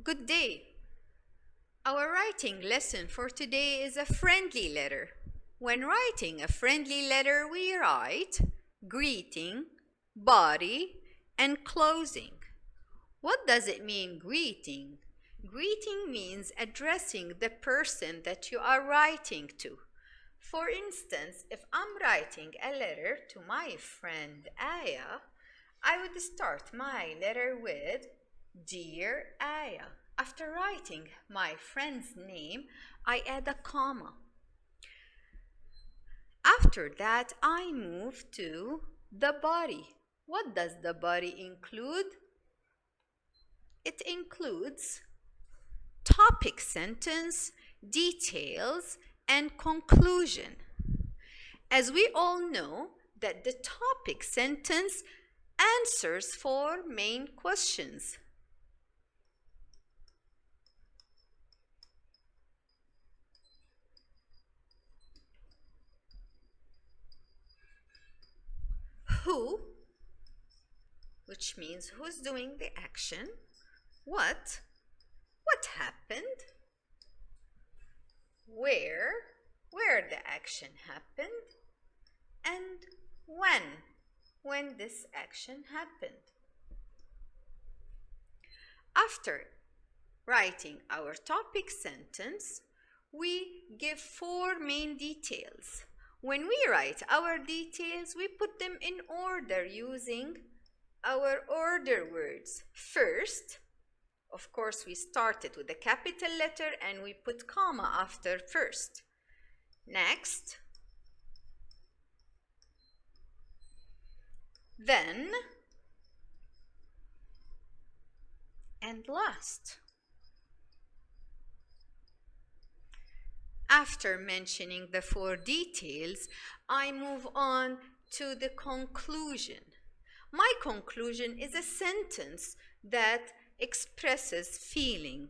Good day. Our writing lesson for today is a friendly letter. When writing a friendly letter, we write greeting, body, and closing. What does it mean, greeting? Greeting means addressing the person that you are writing to. For instance, if I'm writing a letter to my friend Aya, I would start my letter with Dear Aya. After writing my friend's name, I add a comma. After that, I move to the body. What does the body include? It includes topic sentence, details, and conclusion. As we all know that the topic sentence answers for main questions. Who, which means who's doing the action. What happened. Where the action happened. And when this action happened. After writing our topic sentence, we give 4 main details. When we write our details, we put them in order using our order words. First, of course, we started with a capital letter and we put comma after first. Next, then, and last. After mentioning the 4 details, I move on to the conclusion. My conclusion is a sentence that expresses feeling.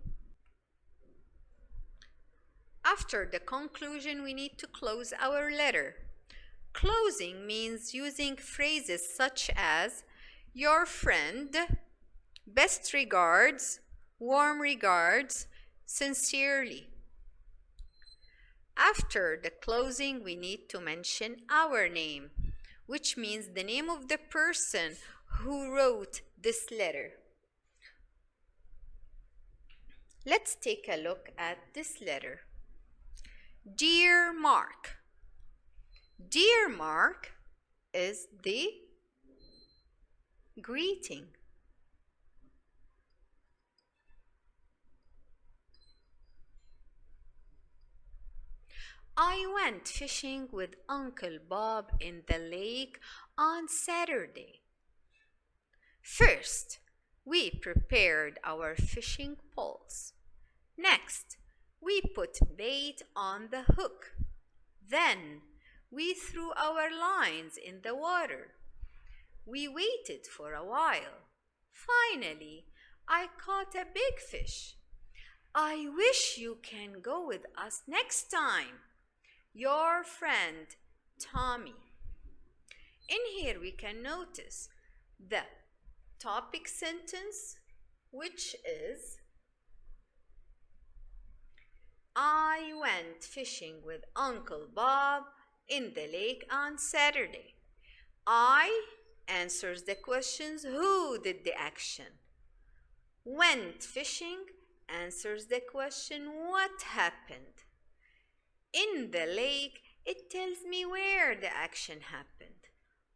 After the conclusion, we need to close our letter. Closing means using phrases such as your friend, best regards, warm regards, sincerely. After the closing, we need to mention our name, which means the name of the person who wrote this letter. Let's take a look at this letter. Dear Mark. Dear Mark is the greeting. I went fishing with Uncle Bob in the lake on Saturday. First, we prepared our fishing poles. Next, we put bait on the hook. Then, we threw our lines in the water. We waited for a while. Finally, I caught a big fish. I wish you can go with us next time. Your friend, Tommy. In here we can notice the topic sentence, which is I went fishing with Uncle Bob in the lake on Saturday. I answers the questions who did the action. Went fishing answers the question what happened. In the lake, it tells me where the action happened.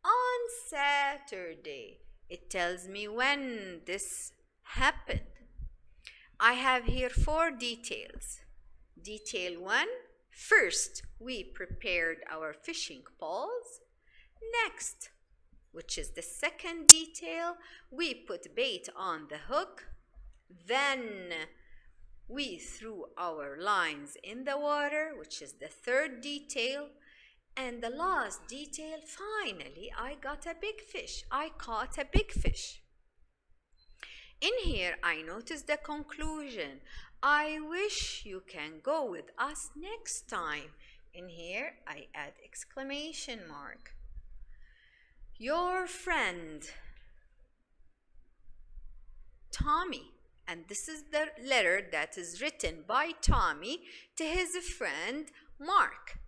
On Saturday, it tells me when this happened. I have here 4 details. Detail 1, first we prepared our fishing poles. Next, which is the second detail, we put bait on the hook. Then we threw our lines in the water, which is the third detail. And the last detail, finally, I got a big fish. I caught a big fish. In here, I noticed the conclusion. I wish you can go with us next time. In here, I add exclamation mark. Your friend, Tommy. And this is the letter that is written by Tommy to his friend Mark.